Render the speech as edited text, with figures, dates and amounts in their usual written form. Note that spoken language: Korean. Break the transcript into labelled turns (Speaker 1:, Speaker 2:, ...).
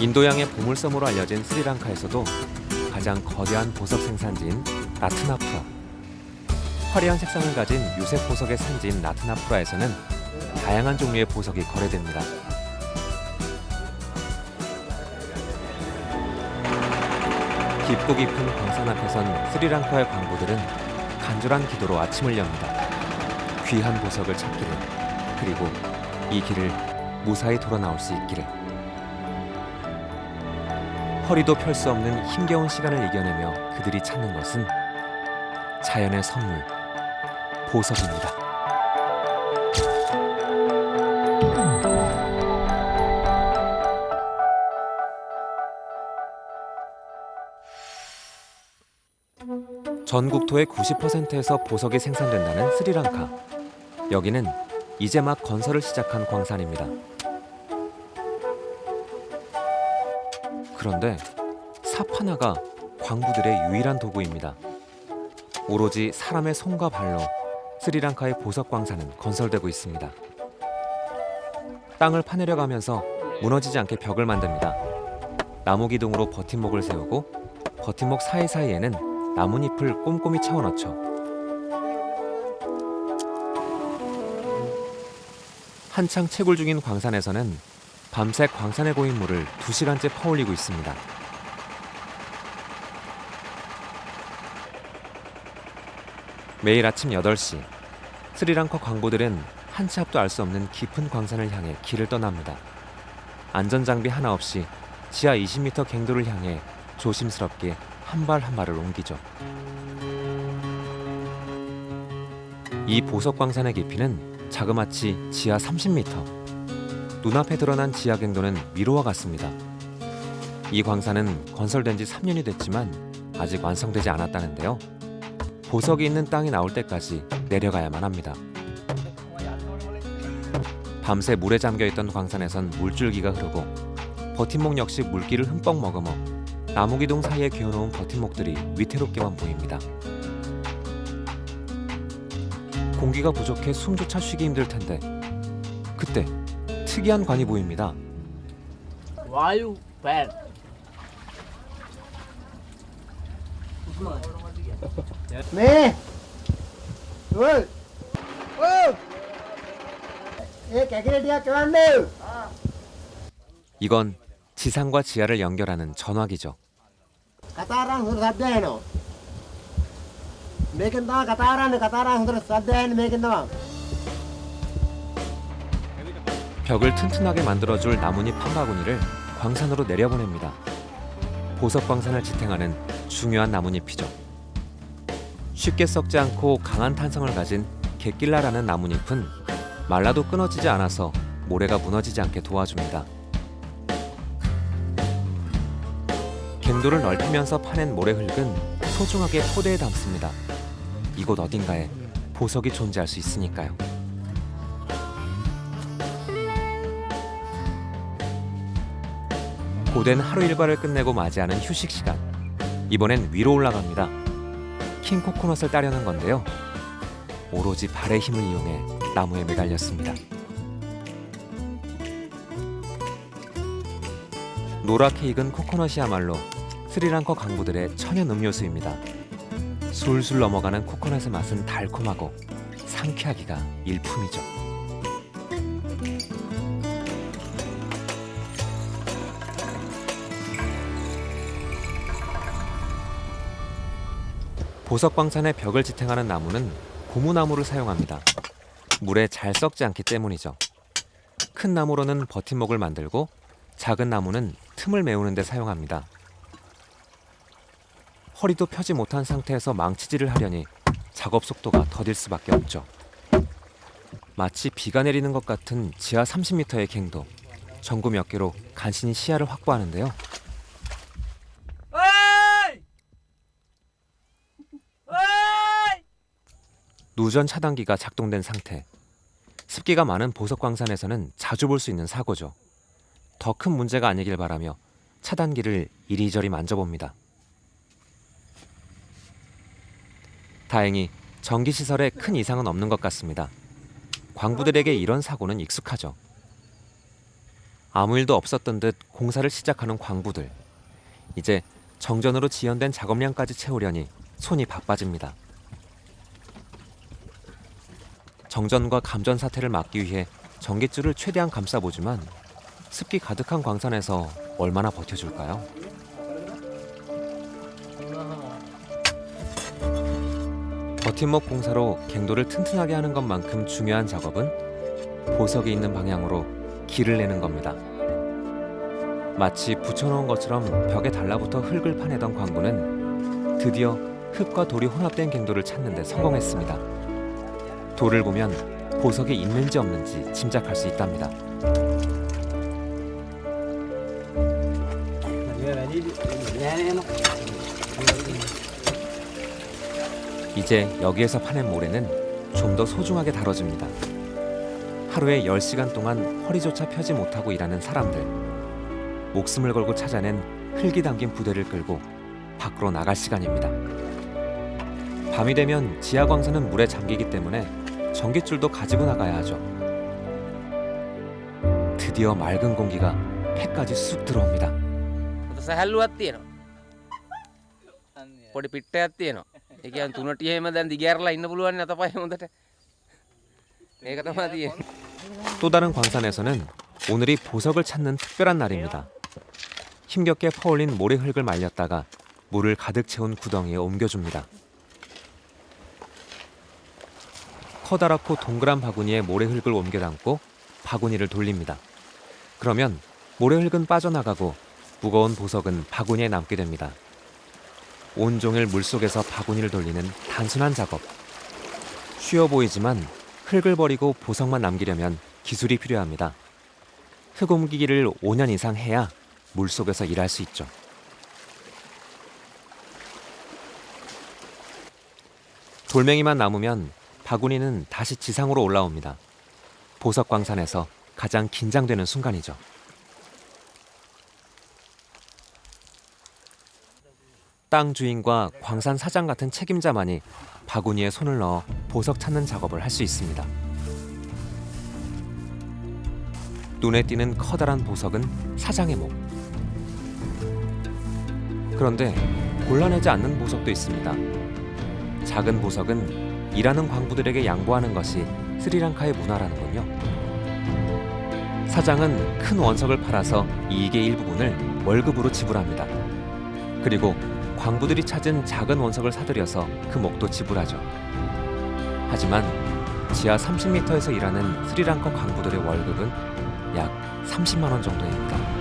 Speaker 1: 인도양의 보물섬으로 알려진 스리랑카에서도 가장 거대한 보석 생산지인 라트나푸라. 화려한 색상을 가진 유색 보석의 산지인 라트나푸라에서는 다양한 종류의 보석이 거래됩니다. 깊고 깊은 광산 앞에선 스리랑카의 광부들은 간절한 기도로 아침을 엽니다. 귀한 보석을 찾기를, 그리고 이 길을 무사히 돌아 나올 수 있기를. 허리도 펼 수 없는 힘겨운 시간을 이겨내며 그들이 찾는 것은 자연의 선물, 보석입니다. 전 국토의 90%에서 보석이 생산된다는 스리랑카. 여기는 이제 막 건설을 시작한 광산입니다. 그런데 삽 하나가 광부들의 유일한 도구입니다. 오로지 사람의 손과 발로 스리랑카의 보석 광산은 건설되고 있습니다. 땅을 파내려 가면서 무너지지 않게 벽을 만듭니다. 나무 기둥으로 버팀목을 세우고 버팀목 사이사이에는 나뭇잎을 꼼꼼히 채워넣죠. 한창 채굴 중인 광산에서는 밤새 광산에 고인 물을 2시간째 퍼올리고 있습니다. 매일 아침 8시, 스리랑카 광부들은 한 치 앞도 알 수 없는 깊은 광산을 향해 길을 떠납니다. 안전장비 하나 없이 지하 20m 갱도를 향해 조심스럽게 한 발 한 발을 옮기죠. 이 보석 광산의 깊이는 자그마치 지하 30m. 눈앞에 드러난 지하 갱도는 미로와 같습니다. 이 광산은 건설된 지 3년이 됐지만 아직 완성되지 않았다는데요. 보석이 있는 땅이 나올 때까지 내려가야만 합니다. 밤새 물에 잠겨있던 광산에선 물줄기가 흐르고 버팀목 역시 물기를 흠뻑 머금어 나무기둥 사이에 기어놓은 버팀목들이 위태롭게만 보입니다. 공기가 부족해 숨조차 쉬기 힘들 텐데 그때 특이한 관이 보입니다.
Speaker 2: वायु पैर
Speaker 3: 네. 둘. 오. 예, 개그레디야 교환네.
Speaker 1: 이건 지상과 지하를 연결하는 전화기죠.
Speaker 3: Kataran sudah sabda no. Mekin tahu kataran sudah sabda mekin tahu.
Speaker 1: 벽을 튼튼하게 만들어줄 나뭇잎 한 바구니를 광산으로 내려보냅니다. 보석 광산을 지탱하는 중요한 나뭇잎이죠. 쉽게 썩지 않고 강한 탄성을 가진 갯길라라는 나뭇잎은 말라도 끊어지지 않아서 모래가 무너지지 않게 도와줍니다. 갱도를 넓히면서 파낸 모래 흙은 소중하게 포대에 담습니다. 이곳 어딘가에 보석이 존재할 수 있으니까요. 고된 하루 일과를 끝내고 맞이하는 휴식 시간. 이번엔 위로 올라갑니다. 킹 코코넛을 따려는 건데요. 오로지 발의 힘을 이용해 나무에 매달렸습니다. 노랗게 익은 코코넛이야말로 스리랑카 광부들의 천연 음료수입니다. 술술 넘어가는 코코넛의 맛은 달콤하고 상쾌하기가 일품이죠. 보석광산의 벽을 지탱하는 나무는 고무나무를 사용합니다. 물에 잘 썩지 않기 때문이죠. 큰 나무로는 버팀목을 만들고 작은 나무는 틈을 메우는 데 사용합니다. 허리도 펴지 못한 상태에서 망치질을 하려니 작업 속도가 더딜 수밖에 없죠. 마치 비가 내리는 것 같은 지하 30m의 갱도. 전구 몇 개로 간신히 시야를 확보하는데요. 누전 차단기가 작동된 상태. 습기가 많은 보석광산에서는 자주 볼 수 있는 사고죠. 더 큰 문제가 아니길 바라며 차단기를 이리저리 만져봅니다. 다행히 전기시설에 큰 이상은 없는 것 같습니다. 광부들에게 이런 사고는 익숙하죠. 아무 일도 없었던 듯 공사를 시작하는 광부들. 이제 정전으로 지연된 작업량까지 채우려니 손이 바빠집니다. 정전과 감전 사태를 막기 위해 전깃줄을 최대한 감싸보지만 습기 가득한 광산에서 얼마나 버텨줄까요? 버팀목 공사로 갱도를 튼튼하게 하는 것만큼 중요한 작업은 보석이 있는 방향으로 길을 내는 겁니다. 마치 붙여놓은 것처럼 벽에 달라붙어 흙을 파내던 광부는 드디어 흙과 돌이 혼합된 갱도를 찾는 데 성공했습니다. 돌을 보면 보석이 있는지 없는지 짐작할 수 있답니다. 이제 여기에서 파낸 모래는 좀 더 소중하게 다뤄집니다. 하루에 10시간 동안 허리조차 펴지 못하고 일하는 사람들. 목숨을 걸고 찾아낸 흙이 담긴 부대를 끌고 밖으로 나갈 시간입니다. 밤이 되면 지하 광산은 물에 잠기기 때문에 전깃줄도 가지고 나가야 하죠. 드디어 맑은 공기가 폐까지 쑥 들어옵니다.
Speaker 4: සැහැල්ලුවක් තියෙනවා. පොඩි පිට්ටයක් තියෙනවා. ඒ කියන්නේ තුනටිය එහෙම දැන් දිගෑරලා ඉන්න පුළුවන් නේ අතපය හොඳට. ඒක තමයි තියෙන්නේ.
Speaker 1: 또 다른 광산에서는 오늘이 보석을 찾는 특별한 날입니다. 힘겹게 퍼올린 모래 흙을 말렸다가 물을 가득 채운 구덩이에 옮겨줍니다. 커다랗고 동그란 바구니에 모래 흙을 옮겨 담고 바구니를 돌립니다. 그러면 모래 흙은 빠져나가고 무거운 보석은 바구니에 남게 됩니다. 온종일 물속에서 바구니를 돌리는 단순한 작업. 쉬워 보이지만 흙을 버리고 보석만 남기려면 기술이 필요합니다. 흙 옮기기를 5년 이상 해야 물속에서 일할 수 있죠. 돌멩이만 남으면 바구니는 다시 지상으로 올라옵니다. 보석 광산에서 가장 긴장되는 순간이죠. 땅 주인과 광산 사장 같은 책임자만이 바구니에 손을 넣어 보석 찾는 작업을 할 수 있습니다. 눈에 띄는 커다란 보석은 사장의 목. 그런데 골라내지 않는 보석도 있습니다. 작은 보석은 일하는 광부들에게 양보하는 것이 스리랑카의 문화라는군요. 사장은 큰 원석을 팔아서 이익의 일부분을 월급으로 지불합니다. 그리고 광부들이 찾은 작은 원석을 사들여서 그 목도 지불하죠. 하지만 지하 30m에서 일하는 스리랑카 광부들의 월급은 약 30만 원 정도입니다.